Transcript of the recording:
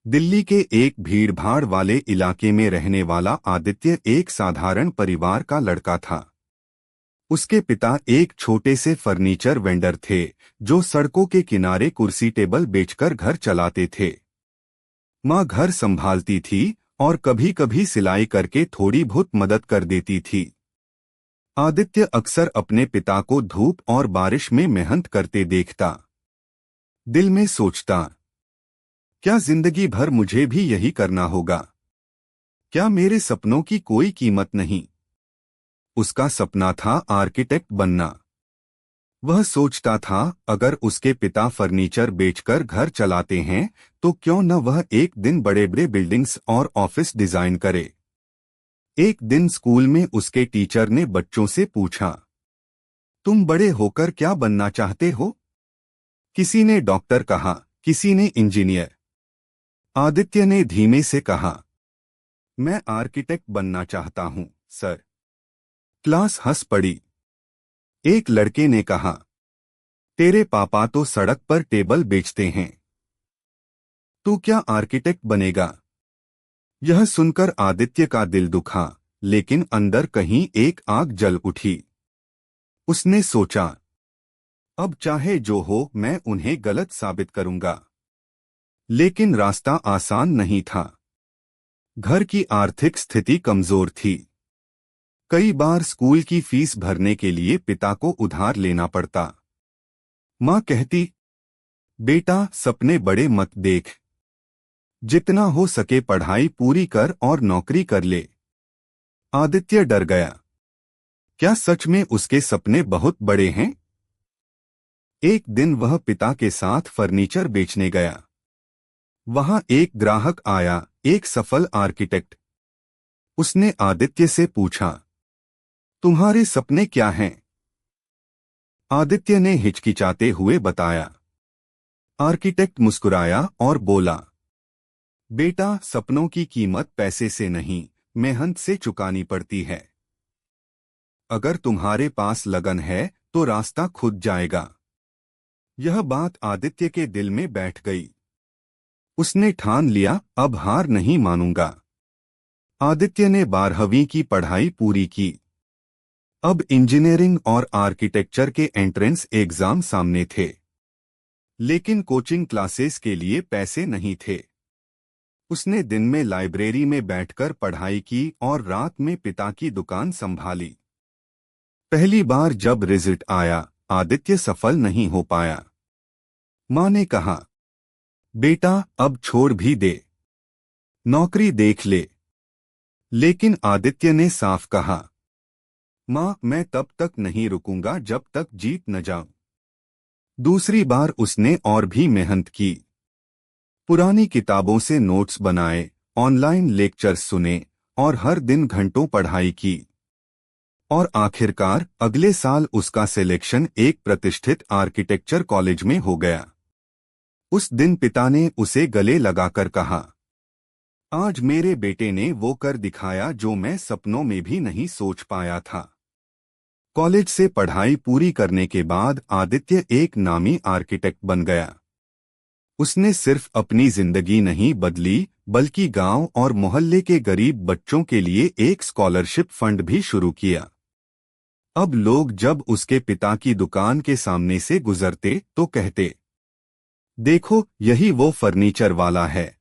दिल्ली के एक भीड़भाड़ वाले इलाके में रहने वाला आदित्य एक साधारण परिवार का लड़का था। उसके पिता एक छोटे से फर्नीचर वेंडर थे जो सड़कों के किनारे कुर्सी टेबल बेचकर घर चलाते थे। माँ घर संभालती थी और कभी कभी सिलाई करके थोड़ी बहुत मदद कर देती थी। आदित्य अक्सर अपने पिता को धूप और बारिश में मेहनत करते देखता। दिल में सोचता, क्या जिंदगी भर मुझे भी यही करना होगा? क्या मेरे सपनों की कोई कीमत नहीं? उसका सपना था आर्किटेक्ट बनना। वह सोचता था, अगर उसके पिता फर्नीचर बेचकर घर चलाते हैं तो क्यों न वह एक दिन बड़े बड़े बिल्डिंग्स और ऑफिस डिजाइन करे। एक दिन स्कूल में उसके टीचर ने बच्चों से पूछा, तुम बड़े होकर क्या बनना चाहते हो? किसी ने डॉक्टर कहा, किसी ने इंजीनियर। आदित्य ने धीमे से कहा, मैं आर्किटेक्ट बनना चाहता हूं, सर। क्लास हंस पड़ी। एक लड़के ने कहा, तेरे पापा तो सड़क पर टेबल बेचते हैं, तू क्या आर्किटेक्ट बनेगा? यह सुनकर आदित्य का दिल दुखा, लेकिन अंदर कहीं एक आग जल उठी। उसने सोचा, अब चाहे जो हो मैं उन्हें गलत साबित करूंगा। लेकिन रास्ता आसान नहीं था। घर की आर्थिक स्थिति कमजोर थी। कई बार स्कूल की फीस भरने के लिए पिता को उधार लेना पड़ता। माँ कहती, बेटा सपने बड़े मत देख, जितना हो सके पढ़ाई पूरी कर और नौकरी कर ले। आदित्य डर गया। क्या सच में उसके सपने बहुत बड़े हैं? एक दिन वह पिता के साथ फर्नीचर बेचने गया। वहां एक ग्राहक आया, एक सफल आर्किटेक्ट। उसने आदित्य से पूछा, तुम्हारे सपने क्या हैं? आदित्य ने हिचकिचाते हुए बताया। आर्किटेक्ट मुस्कुराया और बोला, बेटा सपनों की कीमत पैसे से नहीं, मेहनत से चुकानी पड़ती है। अगर तुम्हारे पास लगन है तो रास्ता खुद जाएगा। यह बात आदित्य के दिल में बैठ गई। उसने ठान लिया, अब हार नहीं मानूंगा। आदित्य ने 12वीं की पढ़ाई पूरी की। अब इंजीनियरिंग और आर्किटेक्चर के एंट्रेंस एग्जाम सामने थे। लेकिन कोचिंग क्लासेस के लिए पैसे नहीं थे। उसने दिन में लाइब्रेरी में बैठकर पढ़ाई की और रात में पिता की दुकान संभाली। पहली बार जब रिजल्ट आया, आदित्य सफल नहीं हो पाया। माँ ने कहा, बेटा अब छोड़ भी दे, नौकरी देख ले। लेकिन आदित्य ने साफ कहा, माँ मैं तब तक नहीं रुकूंगा जब तक जीत न जाऊं। दूसरी बार उसने और भी मेहनत की। पुरानी किताबों से नोट्स बनाए, ऑनलाइन लेक्चर्स सुने और हर दिन घंटों पढ़ाई की। और आखिरकार अगले साल उसका सिलेक्शन एक प्रतिष्ठित आर्किटेक्चर कॉलेज में हो गया। उस दिन पिता ने उसे गले लगाकर कहा, आज मेरे बेटे ने वो कर दिखाया जो मैं सपनों में भी नहीं सोच पाया था। कॉलेज से पढ़ाई पूरी करने के बाद आदित्य एक नामी आर्किटेक्ट बन गया। उसने सिर्फ अपनी जिंदगी नहीं बदली, बल्कि गांव और मोहल्ले के गरीब बच्चों के लिए एक स्कॉलरशिप फंड भी शुरू किया। अब लोग जब उसके पिता की दुकान के सामने से गुजरते तो कहते, देखो यही वो फर्नीचर वाला है।